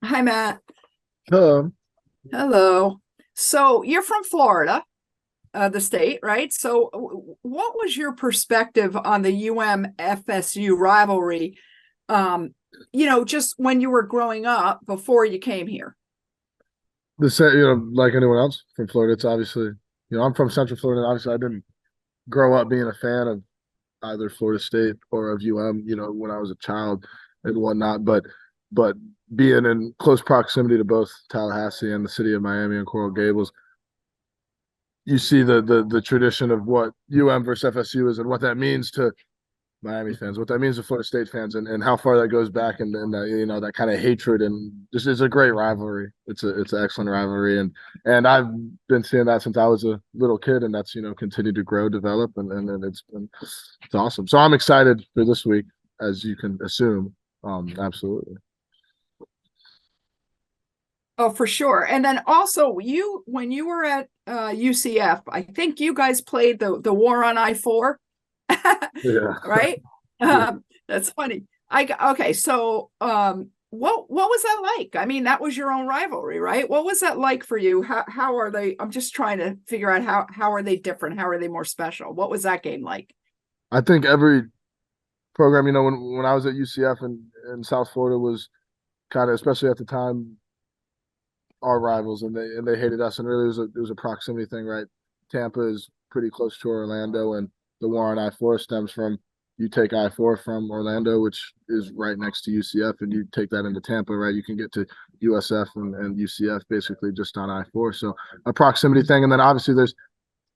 Hi, Matt. Um, Hello. So you're from Florida, the state, right? So what was your perspective on the UM FSU rivalry? Um, just when you were growing up before you came here. the same, like anyone else from Florida, it's obviously, I'm from Central Florida, and obviously I didn't grow up being a fan of either Florida State or of UM, when I was a child and whatnot. But being in close proximity to both Tallahassee and the city of Miami and Coral Gables, you see the tradition of what UM versus FSU is and what that means to Miami fans, what that means to Florida State fans, and how far that goes back, and that kind of hatred, and just is a great rivalry. It's an excellent rivalry, and I've been seeing that since I was a little kid, and that's continued to grow, develop, and it's awesome. So I'm excited for this week, as you can assume. Absolutely. Oh, for sure. And then also when you were at UCF, I think you guys played the war on I-4, Yeah. right? Yeah. That's funny. Okay, so what was that like? I mean, that was your own rivalry, right? What was that like for you? How are they? I'm just trying to figure out how are they different? How are they more special? What was that game like? I think every program, when I was at UCF in South Florida was kind of, especially at the time, our rivals, and they hated us, and really it was a proximity thing, right? Tampa is pretty close to Orlando, and the war on I-4 stems from you take I-4 from Orlando, which is right next to UCF, and you take that into Tampa, right? You can get to USF and UCF basically just on I-4. So a proximity thing, and then obviously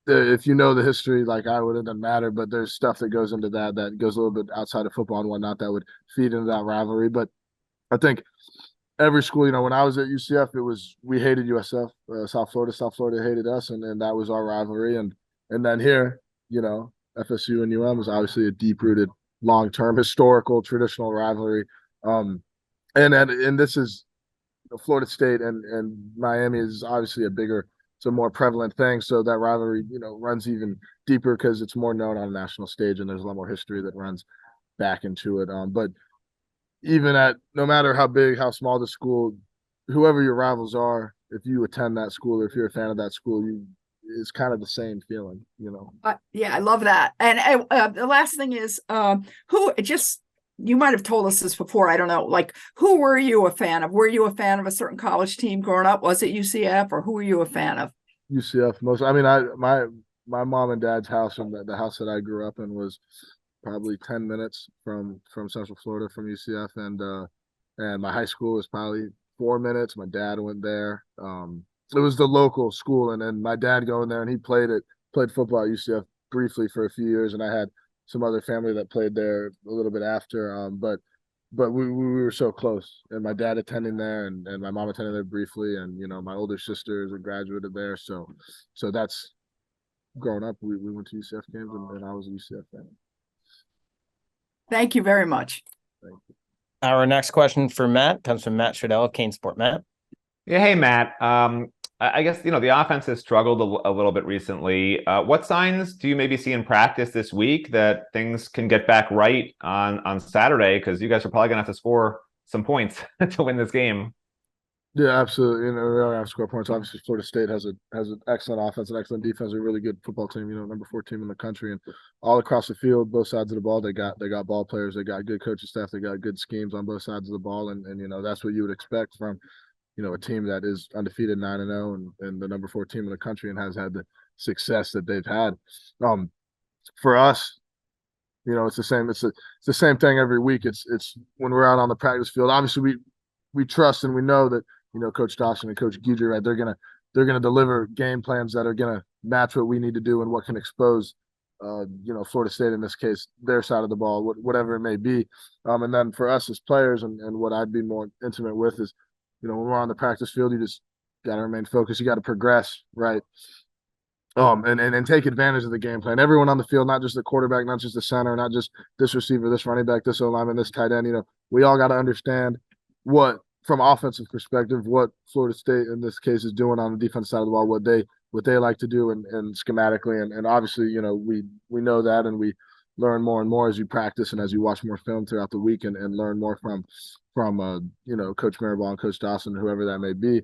if you know the history, like I would, it doesn't matter, but there's stuff that goes into that goes a little bit outside of football and whatnot that would feed into that rivalry. But I think every school, when I was at UCF, it was we hated USF, South Florida hated us, and that was our rivalry. And then here, FSU and UM is obviously a deep rooted, long term, historical, traditional rivalry. Um, and this is Florida State and Miami is obviously it's a more prevalent thing. So that rivalry, runs even deeper because it's more known on a national stage, and there's a lot more history that runs back into it. But even at no matter how big, how small the school, whoever your rivals are, if you attend that school or if you're a fan of that school, it's kind of the same feeling. Yeah, I love that. And the last thing is, who just you might have told us this before. I don't know. Like, who were you a fan of? Were you a fan of a certain college team growing up? Was it UCF, or who were you a fan of? UCF most. I mean, my mom and dad's house and the house that I grew up in was probably 10 minutes from Central Florida from UCF, and my high school was probably 4 minutes. My dad went there. It was the local school, and then my dad going there, and he played football at UCF briefly for a few years, and I had some other family that played there a little bit after. But we were so close, and my dad attending there, and my mom attending there briefly, and my older sister is a graduate of there, so that's growing up. We went to UCF games, and I was a UCF fan. Thank you very much. Thank you. Our next question for Matt comes from Matt Shadell, Kane Sport. Matt. Yeah, hey Matt. I guess the offense has struggled a little bit recently. What signs do you maybe see in practice this week that things can get back right on Saturday? Because you guys are probably gonna have to score some points to win this game. Yeah, absolutely. We don't have to score points. Obviously, Florida State has an excellent offense, an excellent defense, a really good football team. Number 4 team in the country, and all across the field, both sides of the ball, they got ball players, they got good coaching staff, they got good schemes on both sides of the ball, and that's what you would expect from a team that is undefeated 9-0 and the number 4 team in the country and has had the success that they've had. For us, it's the same. It's the same thing every week. It's when we're out on the practice field. Obviously, we trust and we know that Coach Dawson and Coach Guidry, right? They're gonna deliver game plans that are gonna match what we need to do and what can expose, Florida State in this case, their side of the ball, whatever it may be. And then for us as players, and what I'd be more intimate with is, when we're on the practice field, you just got to remain focused. You got to progress, right? And take advantage of the game plan. Everyone on the field, not just the quarterback, not just the center, not just this receiver, this running back, this O-lineman, this tight end. We all got to understand from offensive perspective, what Florida State in this case is doing on the defense side of the ball, what they like to do, and schematically, and obviously, we know that, and learn more and more as you practice and as you watch more film throughout the week and learn more from Coach Maribel and Coach Dawson, whoever that may be.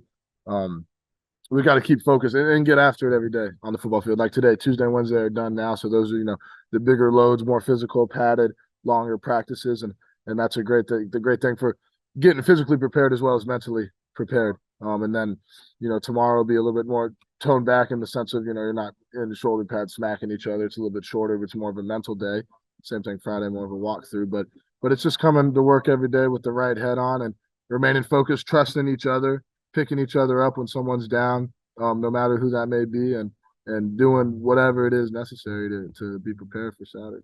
We got to keep focused and get after it every day on the football field. Like today, Tuesday and Wednesday are done now, so those are the bigger loads, more physical, padded, longer practices, and that's a great thing. The great thing for getting physically prepared as well as mentally prepared. And then tomorrow will be a little bit more toned back in the sense of you're not in the shoulder pads smacking each other. It's a little bit shorter, but it's more of a mental day. Same thing Friday, more of a walkthrough, but it's just coming to work every day with the right head on and remaining focused, trusting each other, picking each other up when someone's down, no matter who that may be, and doing whatever it is necessary to be prepared for Saturday.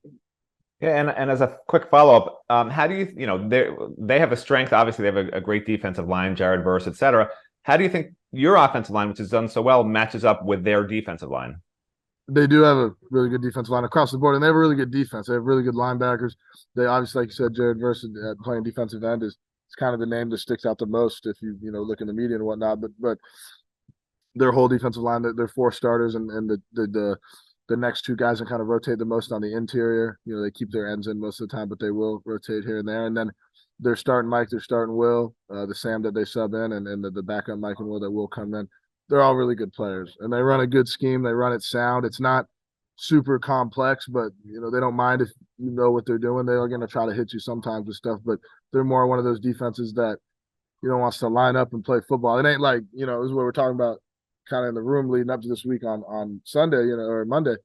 Yeah, and as a quick follow-up, how do they have a strength, obviously they have a great defensive line, Jared Verse, et cetera. How do you think your offensive line, which has done so well, matches up with their defensive line? They do have a really good defensive line across the board, and they have a really good defense. They have really good linebackers. They obviously, like you said, Jared Verse playing defensive end is kind of the name that sticks out the most if you look in the media and whatnot. But their whole defensive line, they're 4 starters, and the next 2 guys that kind of rotate the most on the interior. They keep their ends in most of the time, but they will rotate here and there. And then they're starting Mike, they're starting Will, the Sam that they sub in, and the backup Mike and Will that will come in. They're all really good players, and they run a good scheme. They run it sound. It's not super complex, but they don't mind if you know what they're doing. They're going to try to hit you sometimes with stuff, but they're more one of those defenses that wants to line up and play football. It ain't like this is what we're talking about kind of in the room leading up to this week on Sunday, or Monday.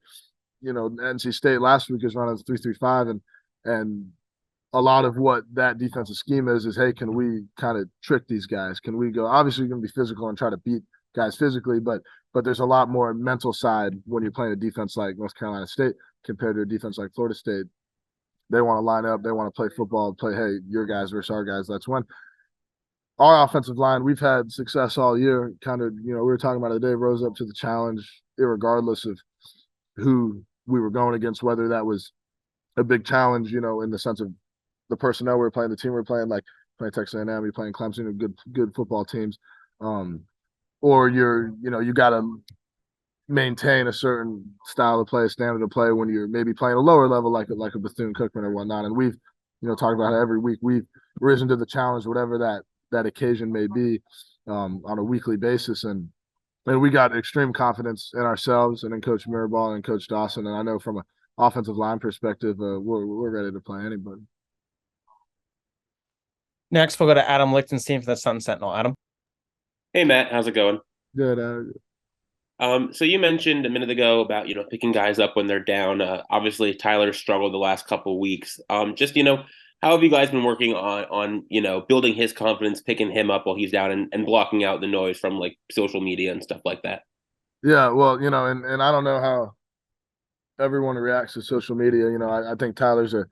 NC State last week is running 3-3-5, and a lot of what that defensive scheme is hey, can we kind of trick these guys? Can we go? Obviously, you're going to be physical and try to beat guys physically, but there's a lot more mental side when you're playing a defense like North Carolina State compared to a defense like Florida State. They want to line up, they want to play football, play, hey, your guys versus our guys. That's when our offensive line, we've had success all year. Kind of, we were talking about it today, rose up to the challenge, irregardless of who we were going against, whether that was a big challenge, in the sense of the personnel we were playing, the team we were playing, like playing Texas A&M, you're playing Clemson, good football teams. Or you got to maintain a certain style of play, a standard of play when you're maybe playing a lower level like a Bethune-Cookman or whatnot. And we've, talked about it every week. We've risen to the challenge, whatever that occasion may be, on a weekly basis. And we got extreme confidence in ourselves and in Coach Mirabal and Coach Dawson. And I know from an offensive line perspective, we're ready to play anybody. Next, we'll go to Adam Lichtenstein for the Sun Sentinel. Adam. Hey, Matt, how's it going? Good. So you mentioned a minute ago about, picking guys up when they're down. Obviously, Tyler struggled the last couple of weeks. How have you guys been working on building his confidence, picking him up while he's down and blocking out the noise from like social media and stuff like that? Yeah, well, and I don't know how everyone reacts to social media. I think Tyler's a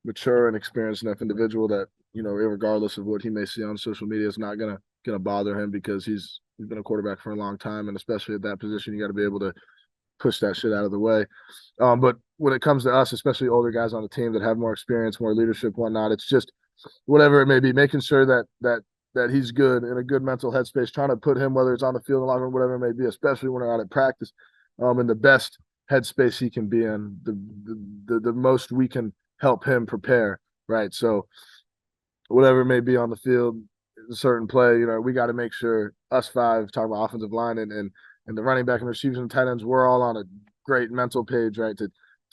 mature and experienced enough individual that, regardless of what he may see on social media, is not gonna bother him because he's been a quarterback for a long time, and especially at that position, you got to be able to push that shit out of the way. But when it comes to us, especially older guys on the team that have more experience, more leadership, whatnot, it's just whatever it may be, making sure that he's good in a good mental headspace, trying to put him, whether it's on the field, locker room, whatever it may be, especially when we're out at practice, in the best headspace he can be in, the most we can help him prepare, right? So whatever it may be on the field, a certain play, we got to make sure us 5, talking about offensive line and the running back and receivers and tight ends, we're all on a great mental page, right? To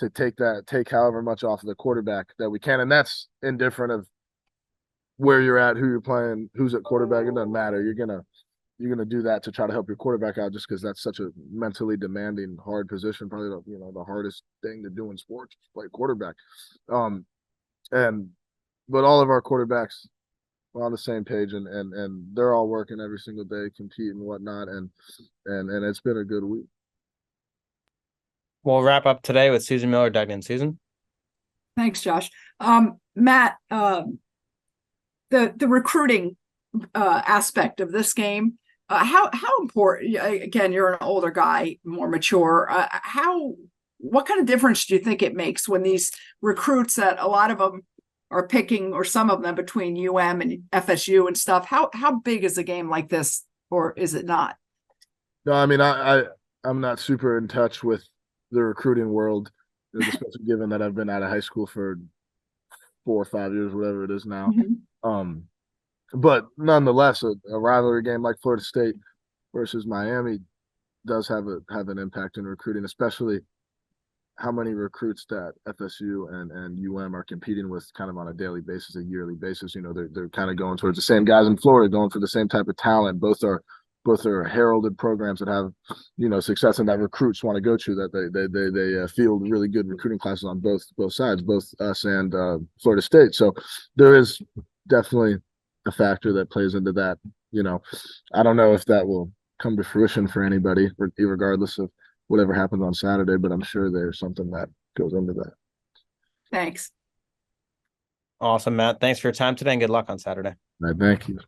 take however much off of the quarterback that we can. And that's indifferent of where you're at, who you're playing, who's at quarterback. It doesn't matter. You're gonna do that to try to help your quarterback out, just because that's such a mentally demanding, hard position. Probably the hardest thing to do in sports is play quarterback. But all of our quarterbacks are on the same page, and they're all working every single day, compete and whatnot, and it's been a good week. We'll wrap up today with Susan Miller, Doug and Susan. Thanks, Josh. Matt, the recruiting aspect of this game, how important? Again, you're an older guy, more mature. What kind of difference do you think it makes when these recruits, that a lot of them are picking, or some of them, between UM and FSU and stuff? How big is a game like this, or is it not? No, I mean, I'm not super in touch with the recruiting world especially given that I've been out of high school for 4 or 5 years, whatever it is now. But nonetheless, a rivalry game like Florida State versus Miami does have an impact in recruiting, especially how many recruits that FSU and UM are competing with kind of on a daily basis, a yearly basis. You know, they're kind of going towards the same guys in Florida, going for the same type of talent. Both are heralded programs that have, you know, success and that recruits want to go to. That they field really good recruiting classes on both sides, both us and Florida State. So there is definitely a factor that plays into that. You know, I don't know if that will come to fruition for anybody, regardless of whatever happens on Saturday, but I'm sure there's something that goes into that. Thanks. Awesome, Matt. Thanks for your time today and good luck on Saturday. All right, thank you.